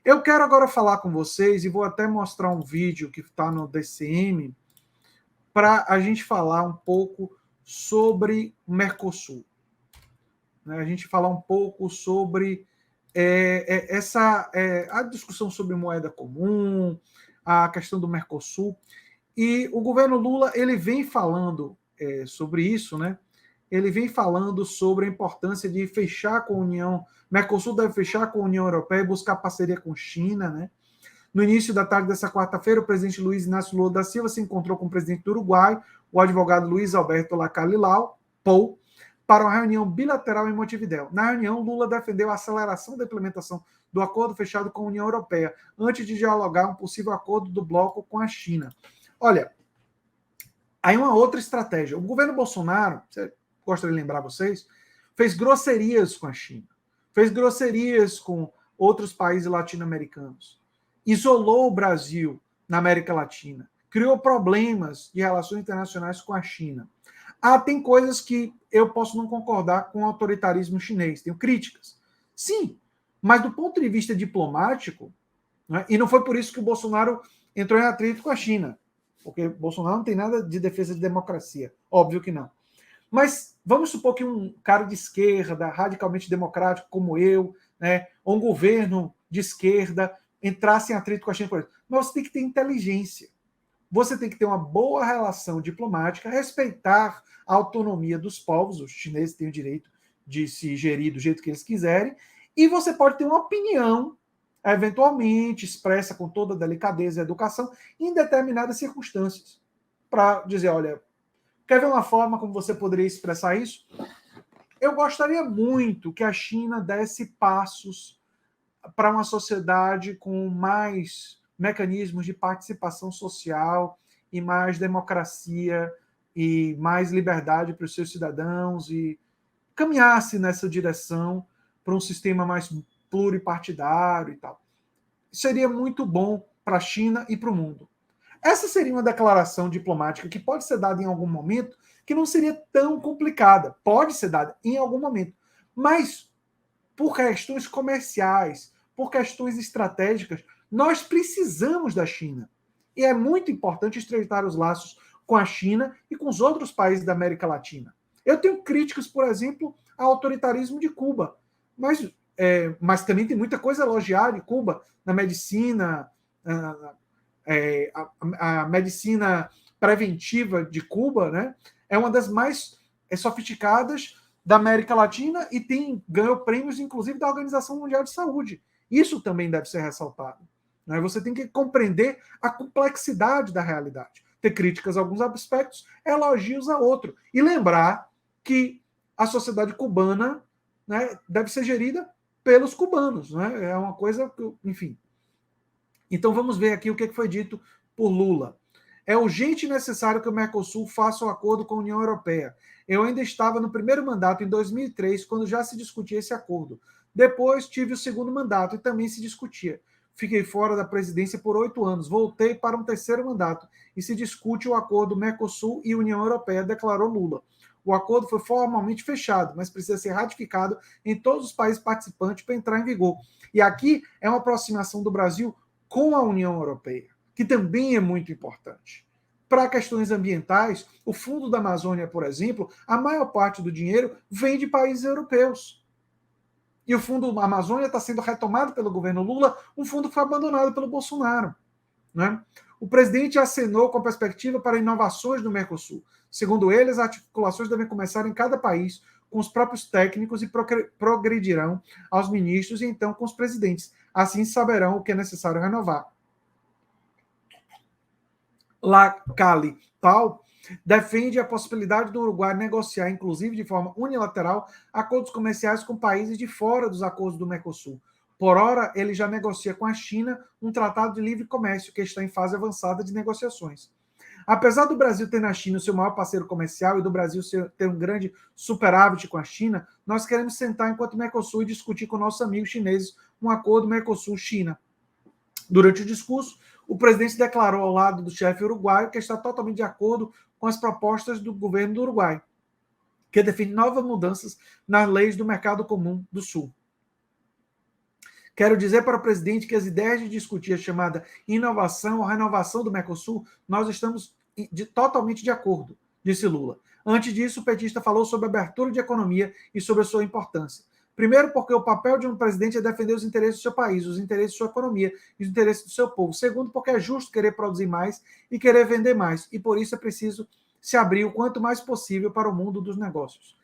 Eu quero agora falar com vocês e vou até mostrar um vídeo que está no DCM para a gente falar um pouco sobre o Mercosul. A gente falar um pouco sobre a discussão sobre moeda comum, a questão do Mercosul. E o governo Lula ele vem falando sobre isso, né? Ele vem falando sobre a importância de fechar com a União, Mercosul deve fechar com a União Europeia e buscar parceria com China, né? No início da tarde dessa quarta-feira, o presidente Luiz Inácio Lula da Silva se encontrou com o presidente do Uruguai, o advogado Luiz Alberto Lacalilau, Pou, para uma reunião bilateral em Montevidéu. Na reunião, Lula defendeu a aceleração da implementação do acordo fechado com a União Europeia, antes de dialogar um possível acordo do bloco com a China. Olha, aí uma outra estratégia. O governo Bolsonaro, gostaria de lembrar vocês, fez grosserias com a China, fez grosserias com outros países latino-americanos, isolou o Brasil na América Latina, criou problemas de relações internacionais com a China. Tem coisas que eu posso não concordar com o autoritarismo chinês, tenho críticas. Sim, mas do ponto de vista diplomático, né, e não foi por isso que o Bolsonaro entrou em atrito com a China, porque Bolsonaro não tem nada de defesa de democracia, óbvio que não. Mas vamos supor que um cara de esquerda, radicalmente democrático como eu, né, ou um governo de esquerda, entrasse em atrito com a China, por exemplo. Mas você tem que ter inteligência. Você tem que ter uma boa relação diplomática, respeitar a autonomia dos povos, os chineses têm o direito de se gerir do jeito que eles quiserem, e você pode ter uma opinião, eventualmente expressa com toda a delicadeza e educação, em determinadas circunstâncias, para dizer, olha, quer ver uma forma como você poderia expressar isso? Eu gostaria muito que a China desse passos para uma sociedade com mais mecanismos de participação social e mais democracia e mais liberdade para os seus cidadãos e caminhasse nessa direção para um sistema mais pluripartidário e tal. Seria muito bom para a China e para o mundo. Essa seria uma declaração diplomática que pode ser dada em algum momento, que não seria tão complicada. Pode ser dada em algum momento. Mas, por questões comerciais, por questões estratégicas, nós precisamos da China. E é muito importante estreitar os laços com a China e com os outros países da América Latina. Eu tenho críticas, por exemplo, ao autoritarismo de Cuba, mas também tem muita coisa a elogiar de Cuba, na medicina, a medicina preventiva de Cuba, né, é uma das mais sofisticadas da América Latina e ganhou prêmios, inclusive, da Organização Mundial de Saúde. Isso também deve ser ressaltado. Né? Você tem que compreender a complexidade da realidade. Ter críticas a alguns aspectos, elogios a outro. E lembrar que a sociedade cubana, né, deve ser gerida pelos cubanos. Né? É uma coisa, enfim. Então vamos ver aqui o que foi dito por Lula. É urgente e necessário que o Mercosul faça um acordo com a União Europeia. Eu ainda estava no primeiro mandato, em 2003, quando já se discutia esse acordo. Depois tive o segundo mandato e também se discutia. Fiquei fora da presidência por 8 anos. Voltei para um terceiro mandato e se discute o acordo Mercosul e União Europeia, declarou Lula. O acordo foi formalmente fechado, mas precisa ser ratificado em todos os países participantes para entrar em vigor. E aqui é uma aproximação do Brasil com a União Europeia, que também é muito importante. Para questões ambientais, o Fundo da Amazônia, por exemplo, a maior parte do dinheiro vem de países europeus. E o Fundo da Amazônia está sendo retomado pelo governo Lula, um fundo que foi abandonado pelo Bolsonaro. Né? O presidente acenou com a perspectiva para inovações no Mercosul. Segundo ele, as articulações devem começar em cada país, com os próprios técnicos e progredirão aos ministros e então com os presidentes. Assim saberão o que é necessário renovar. Lacali Tal defende a possibilidade do Uruguai negociar, inclusive de forma unilateral, acordos comerciais com países de fora dos acordos do Mercosul. Por ora, ele já negocia com a China um tratado de livre comércio que está em fase avançada de negociações. Apesar do Brasil ter na China o seu maior parceiro comercial e do Brasil ter um grande superávit com a China, nós queremos sentar enquanto Mercosul e discutir com nossos amigos chineses um acordo Mercosul-China. Durante o discurso, o presidente declarou ao lado do chefe uruguaio que está totalmente de acordo com as propostas do governo do Uruguai, que define novas mudanças nas leis do Mercado Comum do Sul. Quero dizer para o presidente que as ideias de discutir a chamada inovação ou renovação do Mercosul, nós estamos totalmente de acordo, disse Lula. Antes disso, o petista falou sobre a abertura de economia e sobre a sua importância. Primeiro, porque o papel de um presidente é defender os interesses do seu país, os interesses de sua economia e os interesses do seu povo. Segundo, porque é justo querer produzir mais e querer vender mais, e por isso é preciso se abrir o quanto mais possível para o mundo dos negócios.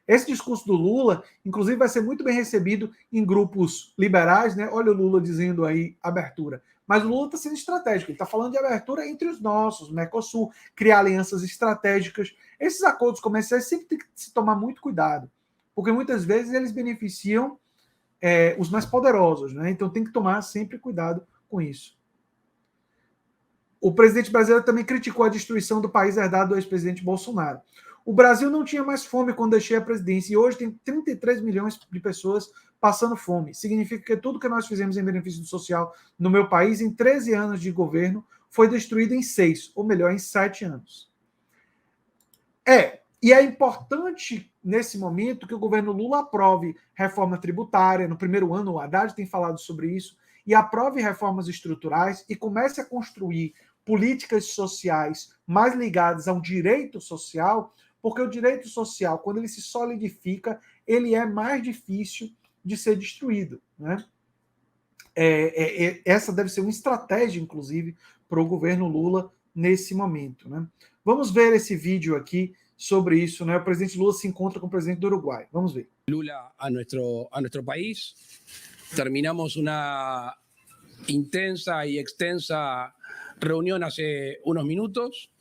Esse discurso do Lula, inclusive, vai ser muito bem recebido em grupos liberais, né? Olha o Lula dizendo aí abertura. Mas o Lula está sendo estratégico, ele está falando de abertura entre os nossos, Mercosul, criar alianças estratégicas. Esses acordos comerciais sempre tem que se tomar muito cuidado, porque muitas vezes eles beneficiam os mais poderosos, né? Então tem que tomar sempre cuidado com isso. O presidente brasileiro também criticou a destruição do país herdado do ex-presidente Bolsonaro. O Brasil não tinha mais fome quando deixei a presidência e hoje tem 33 milhões de pessoas passando fome. Significa que tudo que nós fizemos em benefício social no meu país em 13 anos de governo foi destruído em 6, ou melhor, em 7 anos. E é importante nesse momento que o governo Lula aprove reforma tributária. No primeiro ano, o Haddad tem falado sobre isso, e aprove reformas estruturais e comece a construir políticas sociais mais ligadas ao direito social, porque o direito social, quando ele se solidifica, ele é mais difícil de ser destruído, né? Essa deve ser uma estratégia, inclusive, para o governo Lula nesse momento, né? Vamos ver esse vídeo aqui sobre isso, né? O presidente Lula se encontra com o presidente do Uruguai. Vamos ver. Lula a nuestro país. Terminamos una intensa y extensa reunión hace unos minutos.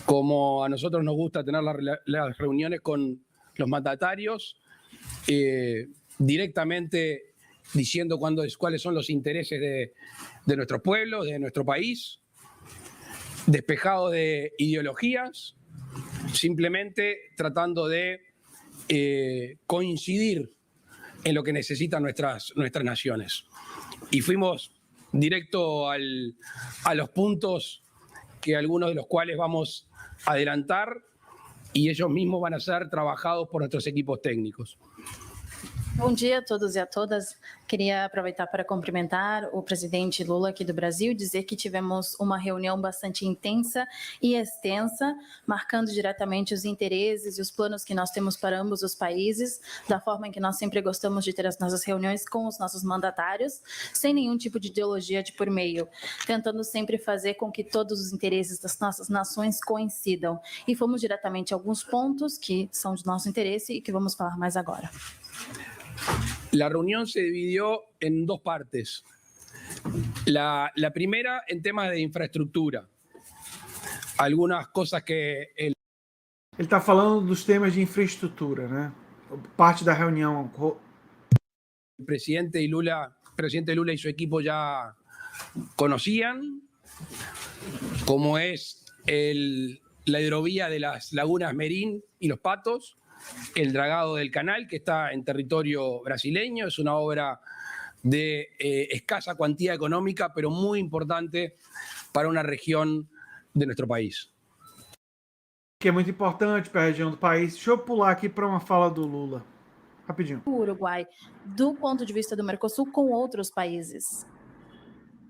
Como a nosotros nos gusta tener las reuniones con los mandatarios, directamente diciendo cuáles son los intereses de nuestro pueblo, de nuestro país, despejado de ideologías, simplemente tratando de coincidir en lo que necesitan nuestras naciones. Y fuimos directo a los puntos que algunos de los cuales vamos a adelantar y ellos mismos van a ser trabajados por nuestros equipos técnicos. Bom dia a todos e a todas. Queria aproveitar para cumprimentar o presidente Lula aqui do Brasil, dizer que tivemos uma reunião bastante intensa e extensa, marcando diretamente os interesses e os planos que nós temos para ambos os países, da forma em que nós sempre gostamos de ter as nossas reuniões com os nossos mandatários, sem nenhum tipo de ideologia de por meio, tentando sempre fazer com que todos os interesses das nossas nações coincidam. E fomos diretamente a alguns pontos que são de nosso interesse e que vamos falar mais agora. La reunión se dividió en dos partes. La primera en temas de infraestructura. Algunas cosas que... Ele está falando dos temas de infraestrutura, né? Parte da reunião. El presidente Lula y su equipo ya conocían, como es la hidrovía de las lagunas Merín y Los Patos, el dragado del canal, que está en territorio brasileño. Es una obra de escasa cuantía económica, pero muy importante para una región de nuestro país. Que é muito importante para a região do país. Deixa eu pular aqui para uma fala do Lula. Rapidinho. O Uruguai, do ponto de vista do Mercosul, com outros países.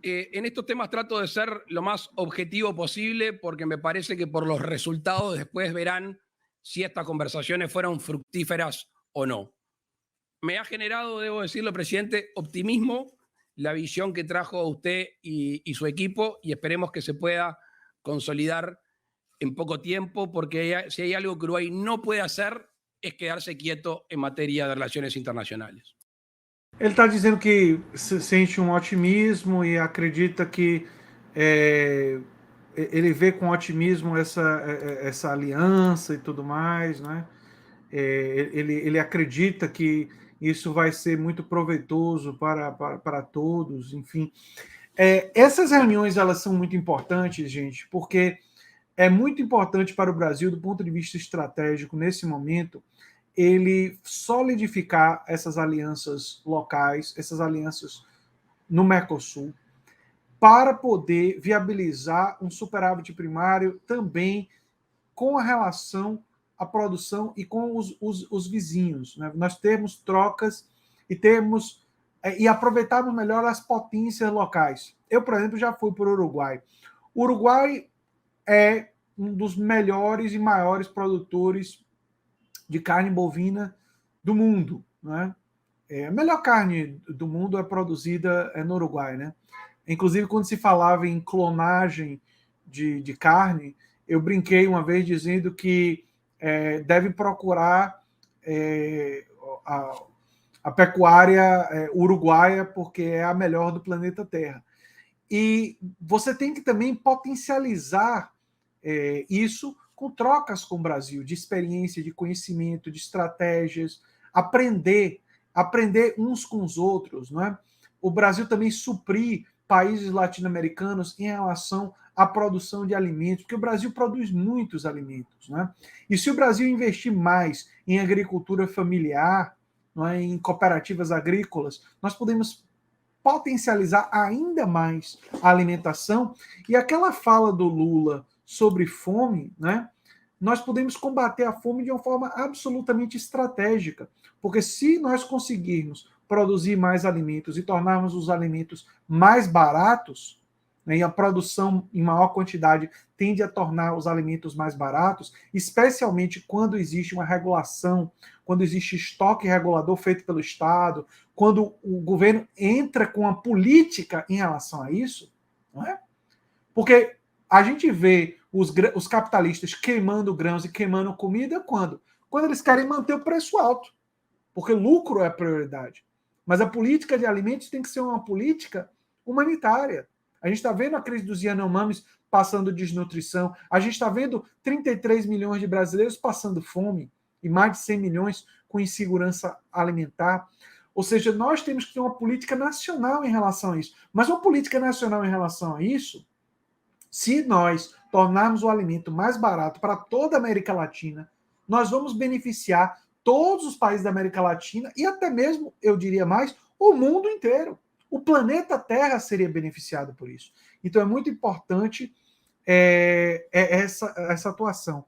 En estos temas trato de ser lo más objetivo posible porque me parece que por los resultados después verán si estas conversaciones fueron fructíferas o no. Me ha generado, debo decirlo, presidente, optimismo la visión que trajo usted y su equipo, y esperemos que se pueda consolidar en poco tiempo, porque si hay algo que Uruguay no puede hacer es quedarse quieto en materia de relaciones internacionales. Ele está dizendo que sente um otimismo e acredita que ele vê com otimismo essa aliança e tudo mais, né? Ele acredita que isso vai ser muito proveitoso para todos, enfim. Essas reuniões, elas são muito importantes, gente, porque é muito importante para o Brasil, do ponto de vista estratégico, nesse momento, ele solidificar essas alianças locais, essas alianças no Mercosul, para poder viabilizar um superávit primário também com a relação à produção e com os vizinhos, né? Nós temos trocas e temos e aproveitarmos melhor as potências locais. Eu, por exemplo, já fui para o Uruguai. O Uruguai é um dos melhores e maiores produtores de carne bovina do mundo, né? A melhor carne do mundo é produzida no Uruguai, né? Inclusive, quando se falava em clonagem de carne, eu brinquei uma vez dizendo que deve procurar a pecuária uruguaia, porque é a melhor do planeta Terra. E você tem que também potencializar isso com trocas com o Brasil, de experiência, de conhecimento, de estratégias, aprender uns com os outros, não é? O Brasil também suprir países latino-americanos em relação à produção de alimentos, porque o Brasil produz muitos alimentos, não é? E se o Brasil investir mais em agricultura familiar, não é, em cooperativas agrícolas, nós podemos potencializar ainda mais a alimentação. E aquela fala do Lula sobre fome, né? Nós podemos combater a fome de uma forma absolutamente estratégica, porque se nós conseguirmos produzir mais alimentos e tornarmos os alimentos mais baratos, né, e a produção em maior quantidade tende a tornar os alimentos mais baratos, especialmente quando existe uma regulação, quando existe estoque regulador feito pelo Estado, quando o governo entra com a política em relação a isso, não é? Porque a gente vê os capitalistas queimando grãos e queimando comida quando? Quando eles querem manter o preço alto, porque lucro é a prioridade. Mas a política de alimentos tem que ser uma política humanitária. A gente está vendo a crise dos Yanomamis passando desnutrição, a gente está vendo 33 milhões de brasileiros passando fome e mais de 100 milhões com insegurança alimentar. Ou seja, nós temos que ter uma política nacional em relação a isso. Mas uma política nacional em relação a isso, se nós tornarmos o alimento mais barato para toda a América Latina, nós vamos beneficiar todos os países da América Latina e até mesmo, eu diria mais, o mundo inteiro. O planeta Terra seria beneficiado por isso. Então é muito importante essa atuação.